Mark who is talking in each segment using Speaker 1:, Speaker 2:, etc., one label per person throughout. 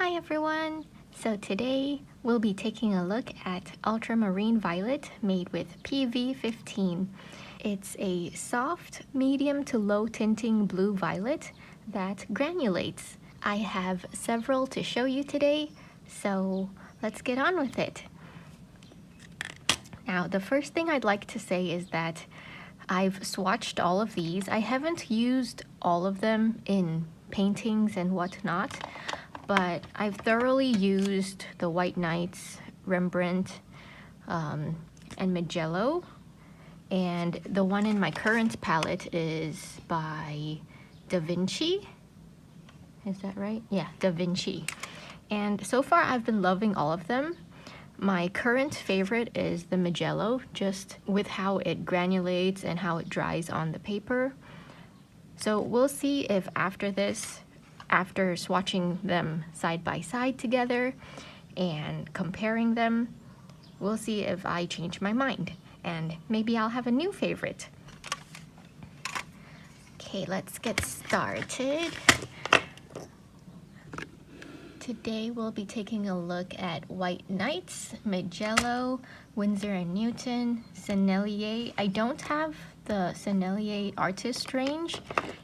Speaker 1: Hi everyone! So today we'll be taking a look at Ultramarine Violet made with PV15. It's a soft, medium to low tinting blue violet that granulates. I have several to show you today, so let's get on with it. Now, the first thing I'd like to say is that I've swatched all of these. I haven't used all of them in paintings and whatnot, but I've thoroughly used the White Knights, Rembrandt, and Mijello. And the one in my current palette is by Vinci. Is that right? Yeah, Vinci. And so far I've been loving all of them. My current favorite is the Mijello, just with how it granulates and how it dries on the paper. So we'll see if after this, after swatching them side by side together and comparing them, we'll see if I change my mind and maybe I'll have a new favorite. Okay, let's get started. Today we'll be taking a look at White Knights, Mijello, Winsor Newton, Sennelier. I don't have the Sennelier artist range.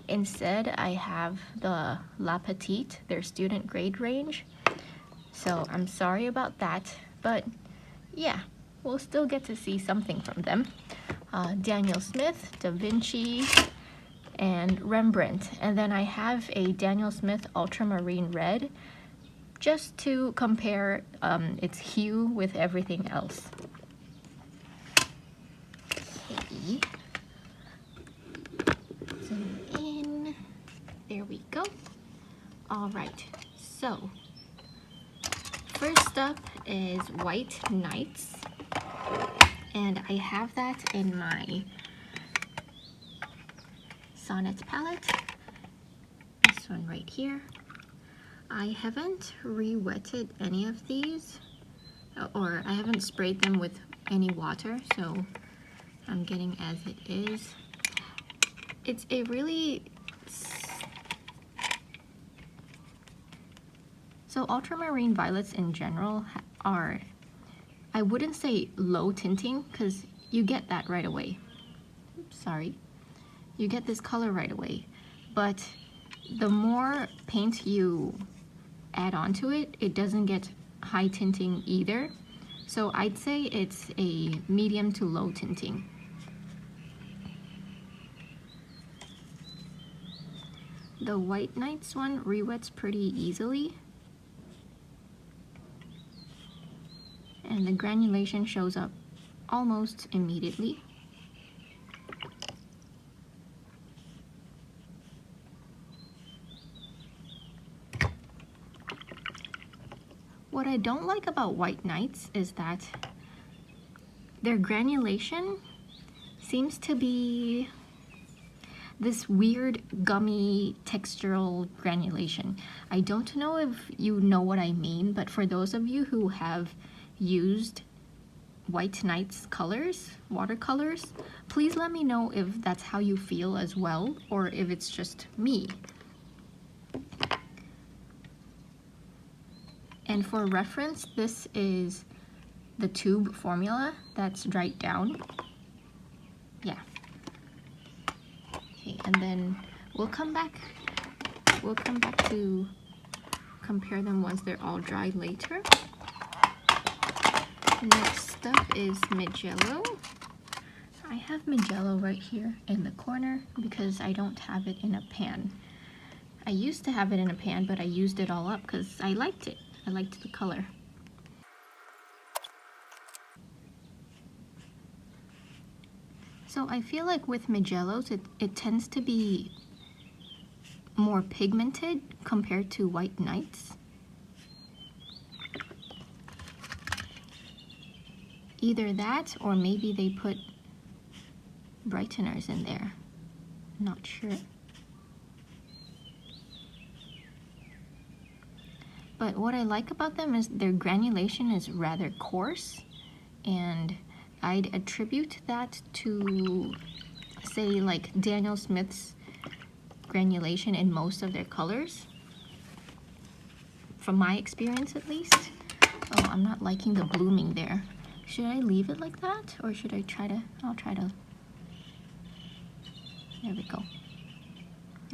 Speaker 1: Instead, I have the La Petite, their student grade range. So I'm sorry about that, but yeah, we'll still get to see something from them. Daniel Smith, Da Vinci, and Rembrandt. And then I have a Daniel Smith Ultramarine Red, just to compare its hue with everything else. Okay. Zoom in. There we go. All right. So, first up is White Knights. And I have that in my Sonnet palette. This one right here. I haven't re-wetted any of these, or I haven't sprayed them with any water, so I'm getting as it is. It's a really... So ultramarine violets in general are, I wouldn't say low tinting, because you get that right away. Oops, sorry. You get this color right away, but the more paint you add on to it, it doesn't get high tinting either. So I'd say it's a medium to low tinting. The White Knights one re-wets pretty easily. And the granulation shows up almost immediately. What I don't like about White Knights is that their granulation seems to be this weird gummy textural granulation. I don't know if you know what I mean, but for those of you who have used White Knights colors, watercolors, please let me know if that's how you feel as well, or if it's just me. And for reference, this is the tube formula that's dried down. Yeah. Okay, and then we'll come back to compare them once they're all dried later. Next up is Mijello. I have Mijello right here in the corner because I don't have it in a pan. I used to have it in a pan, but I used it all up because I liked it. I liked the color. So I feel like with Mijellos, it tends to be more pigmented compared to White Knights. Either that, or maybe they put brighteners in there. Not sure. But what I like about them is their granulation is rather coarse, and I'd attribute that to, say, like Daniel Smith's granulation in most of their colors. from my experience at least. Oh, I'm not liking the blooming there. Should I leave it like that, or should I try to, I'll try to, there we go.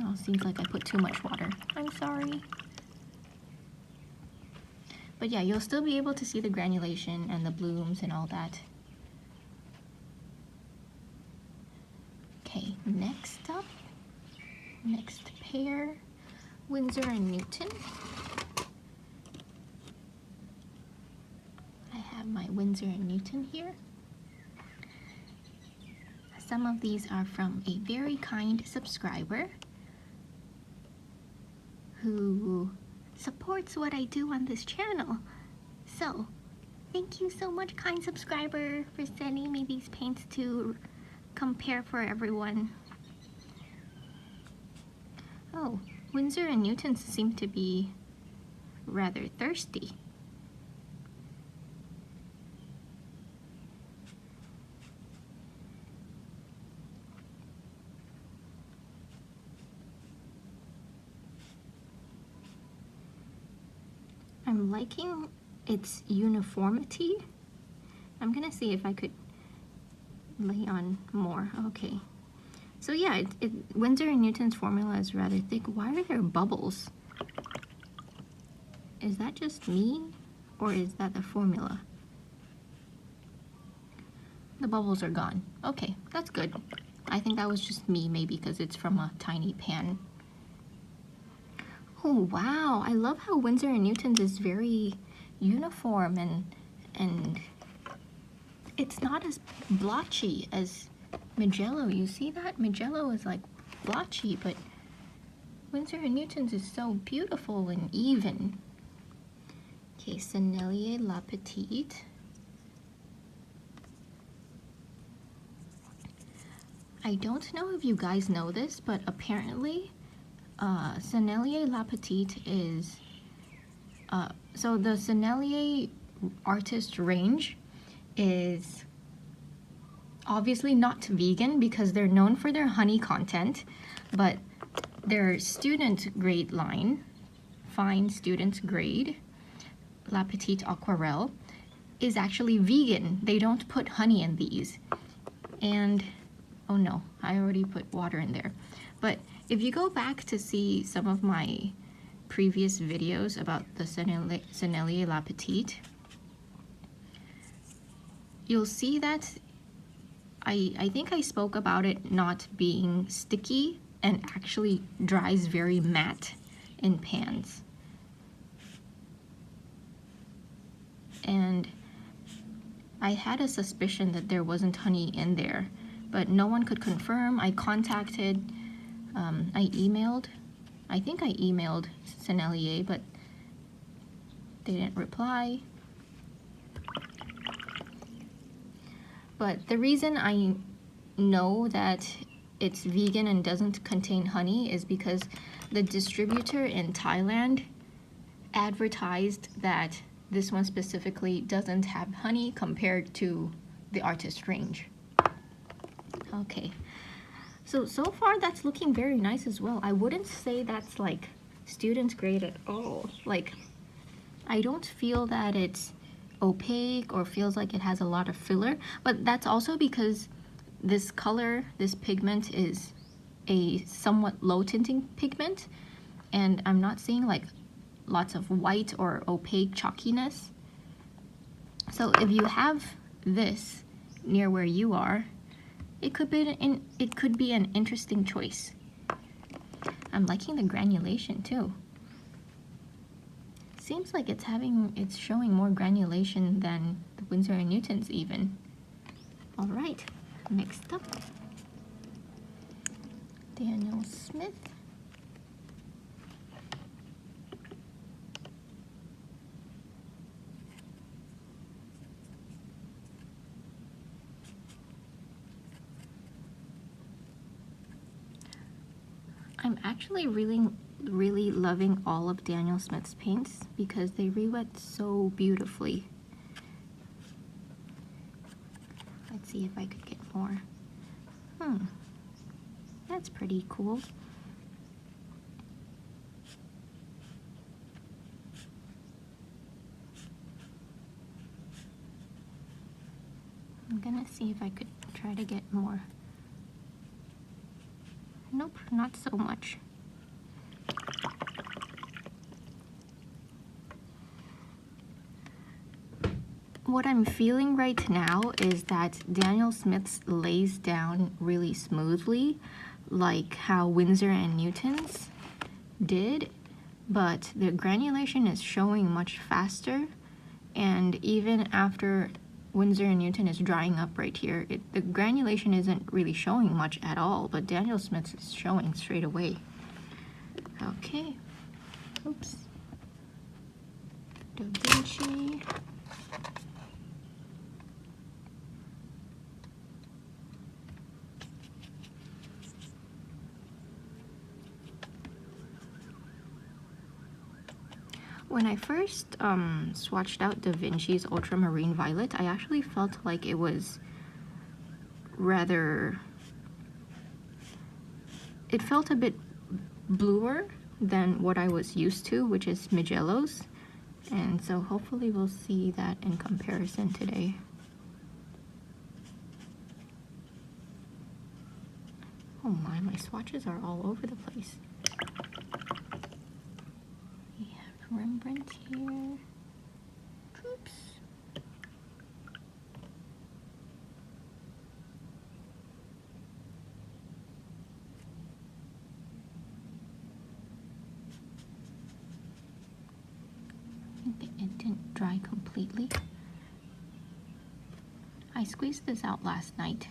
Speaker 1: Oh, seems like I put too much water. I'm sorry. But yeah, you'll still be able to see the granulation and the blooms and all that. Okay, next up, next pair, Winsor and Newton. I have my Winsor and Newton here. Some of these are from a very kind subscriber who supports what I do on this channel. So, thank you so much, kind subscriber, for sending me these paints to compare for everyone. Oh, Winsor and Newton seem to be rather thirsty. I'm liking its uniformity. I'm gonna see if I could lay on more. Okay. So yeah, Winsor and Newton's formula is rather thick. Why are there bubbles? Is that just me, or is that the formula? The bubbles are gone. Okay, that's good. I think that was just me, maybe because it's from a tiny pan. Oh wow, I love how Winsor and Newton's is very uniform and it's not as blotchy as Mijello. You see that? Mijello is like blotchy, but Winsor and Newton's is so beautiful and even. Okay, Sennelier La Petite. I don't know if you guys know this, but apparently Sennelier La Petite is, so the Sennelier artist range is obviously not vegan because they're known for their honey content, but their student grade line, fine student grade, La Petite Aquarelle, is actually vegan. They don't put honey in these. And, oh no, I already put water in there. But if you go back to see some of my previous videos about the Sennelier La Petite, you'll see that I think I spoke about it not being sticky and actually dries very matte in pans. And I had a suspicion that there wasn't honey in there, but no one could confirm. I contacted, I emailed, I think I emailed Sennelier, but they didn't reply. But the reason I know that it's vegan and doesn't contain honey is because the distributor in Thailand advertised that this one specifically doesn't have honey compared to the artist range. Okay, so far that's looking very nice as well. I wouldn't say that's like student grade at all. Like, I don't feel that it's opaque or feels like it has a lot of filler, but that's also because this color, this pigment is a somewhat low tinting pigment, and I'm not seeing like lots of white or opaque chalkiness. So if you have this near where you are, it could be an interesting choice. I'm liking the granulation too. Seems like it's showing more granulation than the Winsor and Newton's even. All right, next up, Daniel Smith. I'm actually really loving all of Daniel Smith's paints because they re-wet so beautifully. Let's see if I could get more. That's pretty cool. I'm gonna see if I could try to get more. Nope, not so much. What I'm feeling right now is that Daniel Smith's lays down really smoothly, like how Winsor and Newton's did, but the granulation is showing much faster, and even after Winsor and Newton is drying up right here, the granulation isn't really showing much at all, but Daniel Smith's is showing straight away. Okay, oops. Da Vinci. When I first swatched out Da Vinci's Ultramarine Violet, I actually felt like it was rather... It felt a bit bluer than what I was used to, which is Mijello's. And so hopefully we'll see that in comparison today. Oh my swatches are all over the place. Rembrandt here. Oops. It didn't dry completely. I squeezed this out last night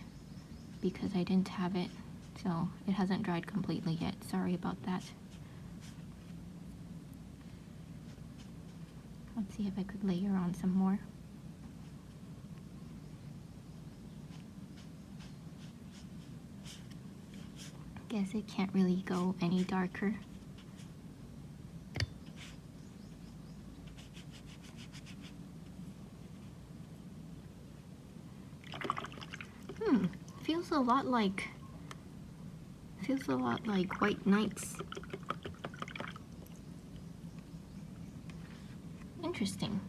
Speaker 1: because I didn't have it, so it hasn't dried completely yet. Sorry about that. Let's see if I could layer on some more. Guess it can't really go any darker. Feels a lot like White Nights. Interesting.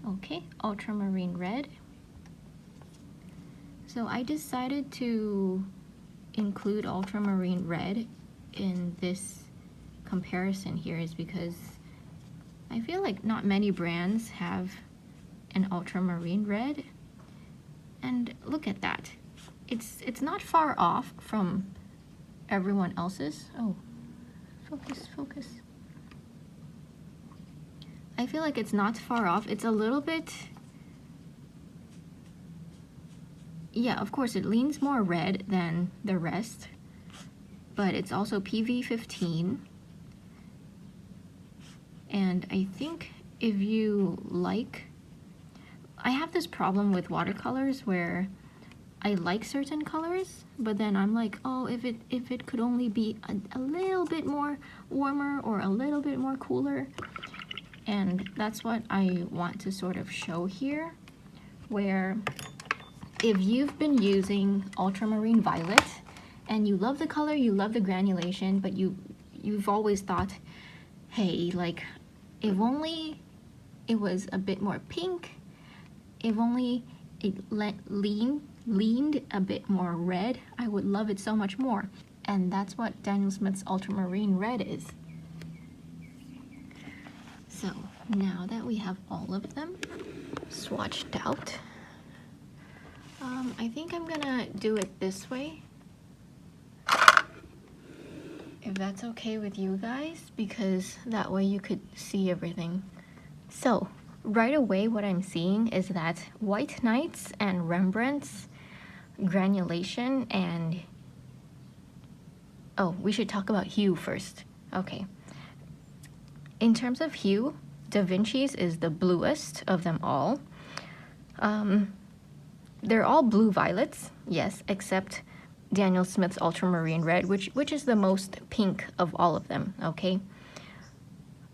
Speaker 1: Okay, Ultramarine Red. So I decided to include Ultramarine Red in this comparison here is because I feel like not many brands have an Ultramarine Red. And look at that. It's not far off from everyone else's. Oh, focus. I feel like it's not far off. It's a little bit, yeah, of course it leans more red than the rest, but it's also PV15. And I think if you like, I have this problem with watercolors where I like certain colors, but then I'm like, oh, if it could only be a little bit more warmer or a little bit more cooler. And that's what I want to sort of show here, where if you've been using Ultramarine Violet and you love the color, you love the granulation, but you've always thought, hey, like, if only it was a bit more pink, if only it leaned a bit more red, I would love it so much more. And that's what Daniel Smith's Ultramarine Red is. So now that we have all of them swatched out, I think I'm gonna do it this way, if that's okay with you guys, because that way you could see everything. So right away what I'm seeing is that White Nights and Rembrandt's granulation and... Oh, we should talk about hue first. Okay. In terms of hue, Da Vinci's is the bluest of them all. They're all blue violets, yes, except Daniel Smith's Ultramarine Red, which is the most pink of all of them, okay?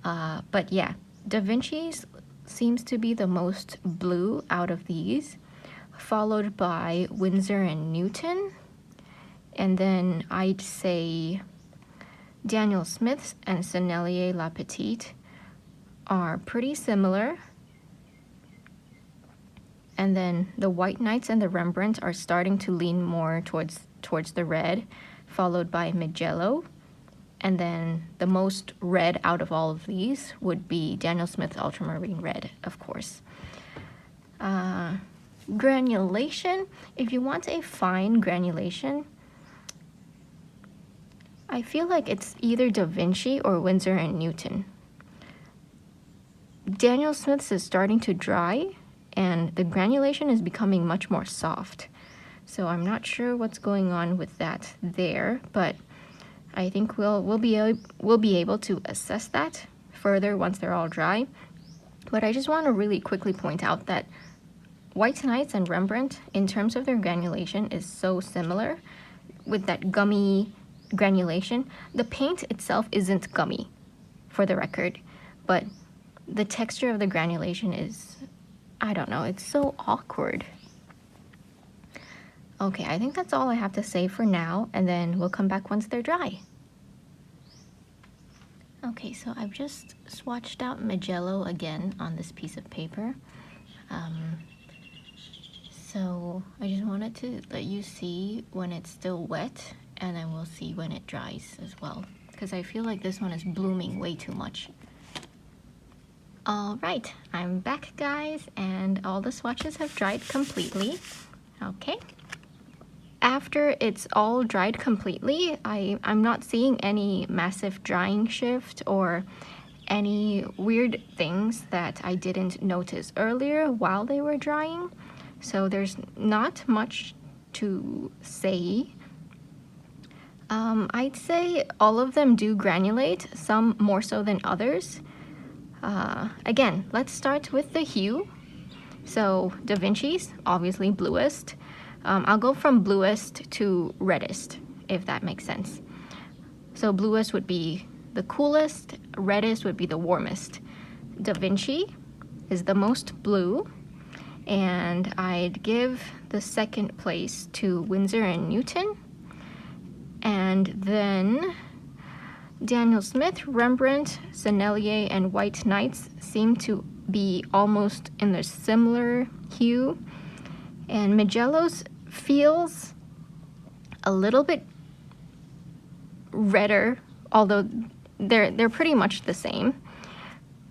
Speaker 1: But yeah, Da Vinci's seems to be the most blue out of these, followed by Winsor and Newton, and then I'd say Daniel Smith's and Sennelier La Petite are pretty similar. And then the White Knights and the Rembrandt are starting to lean more towards the red, followed by Mijello. And then the most red out of all of these would be Daniel Smith Ultramarine Red, of course. Granulation, if you want a fine granulation, I feel like it's either Da Vinci or Winsor and Newton. Daniel Smith's is starting to dry, and the granulation is becoming much more soft. So I'm not sure what's going on with that there, but I think we'll be able to assess that further once they're all dry. But I just want to really quickly point out that White Knights and Rembrandt, in terms of their granulation, is so similar with that gummy granulation. The paint itself isn't gummy, for the record, but the texture of the granulation is, I don't know, it's so awkward. Okay, I think that's all I have to say for now, and then we'll come back once they're dry. Okay, so I've just swatched out Mijello again on this piece of paper. So I just wanted to let you see when it's still wet, and then we'll see when it dries as well, because I feel like this one is blooming way too much. All right, I'm back, guys, and all the swatches have dried completely. Okay. After it's all dried completely, I'm not seeing any massive drying shift or any weird things that I didn't notice earlier while they were drying. So there's not much to say. I'd say all of them do granulate, some more so than others. Again, let's start with the hue. So Da Vinci's, obviously bluest. I'll go from bluest to reddest, if that makes sense. So bluest would be the coolest, reddest would be the warmest. Da Vinci is the most blue, and I'd give the second place to Winsor and Newton. And then Daniel Smith, Rembrandt, Sennelier, and White Knights seem to be almost in a similar hue. And Mijello's feels a little bit redder, although they're pretty much the same.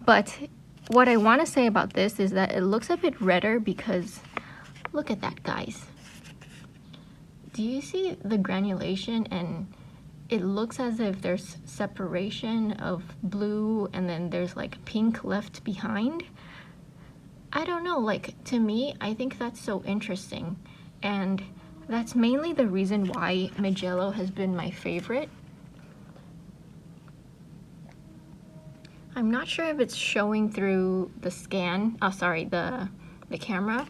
Speaker 1: But what I want to say about this is that it looks a bit redder because look at that, guys. Do you see the granulation? And it looks as if there's separation of blue and then there's like pink left behind. I don't know, like, to me, I think that's so interesting. And that's mainly the reason why Mijello has been my favorite. I'm not sure if it's showing through the scan, the camera.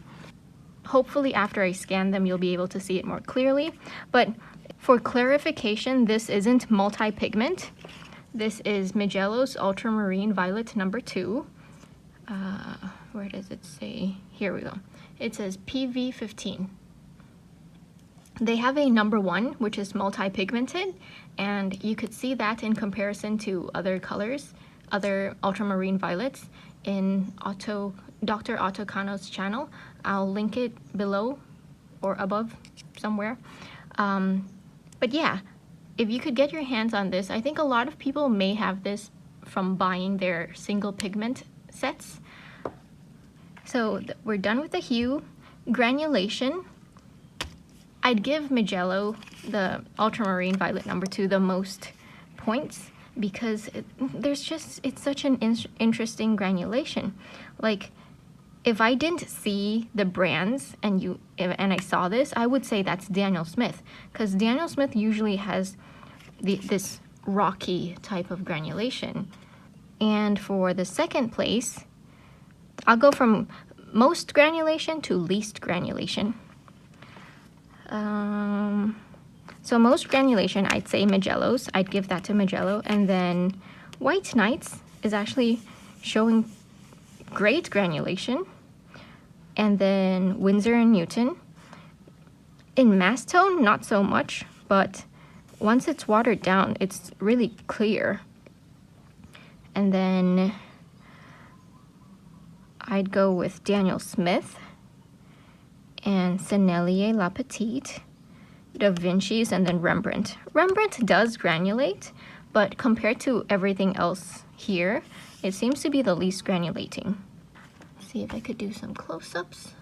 Speaker 1: Hopefully after I scan them, you'll be able to see it more clearly. But for clarification, this isn't multi-pigment. This is Mijello's Ultramarine Violet number 2. Where does it say? Here we go. It says PV15. They have a number 1, which is multi-pigmented, and you could see that in comparison to other colors, other ultramarine violets in Dr. Otto Kano's channel. I'll link it below or above somewhere. But yeah, if you could get your hands on this, I think a lot of people may have this from buying their single pigment sets. So we're done with the hue. Granulation, I'd give Mijello, the Ultramarine Violet number 2, the most points because it's such an interesting granulation. Like, if I didn't see the brands and I saw this, I would say that's Daniel Smith, because Daniel Smith usually has this rocky type of granulation. And for the second place, I'll go from most granulation to least granulation. So most granulation, I'd say Mijello's. I'd give that to Mijello. And then White Knights is actually showing great granulation. And then Winsor and Newton. In mass tone, not so much, but once it's watered down, it's really clear. And then I'd go with Daniel Smith. then Sennelier La Petite, the Vinci's, and then Rembrandt. Rembrandt does granulate, but compared to everything else here, it seems to be the least granulating. Let's see if I could do some close-ups.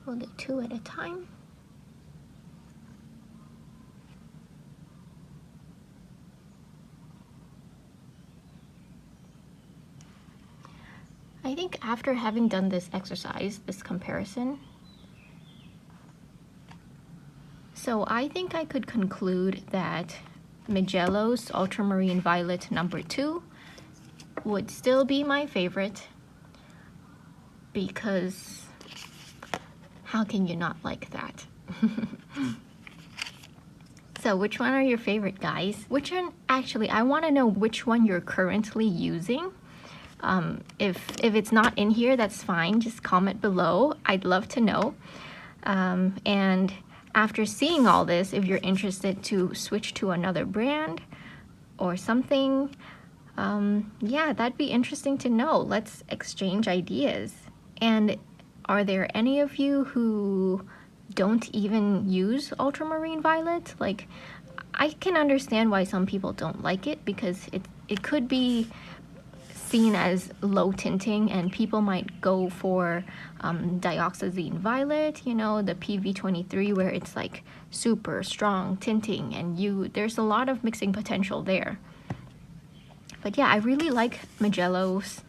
Speaker 1: We'll do 2 at a time. I think after having done this exercise, this comparison, so I think I could conclude that Mijello's Ultramarine Violet number 2 would still be my favorite, because how can you not like that? So which one are your favorite, guys? Which one, actually, I want to know which one you're currently using. If it's not in here, that's fine. Just comment below. I'd love to know. And after seeing all this, if you're interested to switch to another brand or something, yeah, that'd be interesting to know. Let's exchange ideas. And are there any of you who don't even use Ultramarine Violet? Like, I can understand why some people don't like it, because it could be seen as low tinting, and people might go for dioxazine violet, you know, the PV15, where it's like super strong tinting, and there's a lot of mixing potential there. But yeah, I really like Mijello's,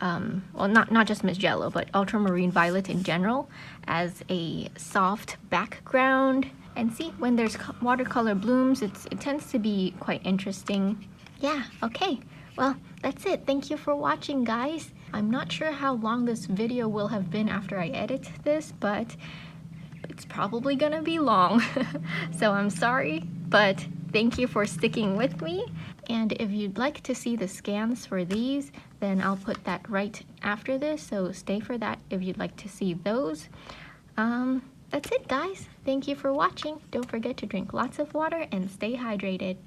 Speaker 1: well, not just Mijello, but Ultramarine Violet in general, as a soft background. And see, when there's watercolor blooms, it tends to be quite interesting. Yeah, okay. Well, that's it. Thank you for watching, guys. I'm not sure how long this video will have been after I edit this, but it's probably gonna be long. So I'm sorry, but thank you for sticking with me. And if you'd like to see the scans for these, then I'll put that right after this, so stay for that if you'd like to see those. That's it, guys. Thank you for watching. Don't forget to drink lots of water and stay hydrated.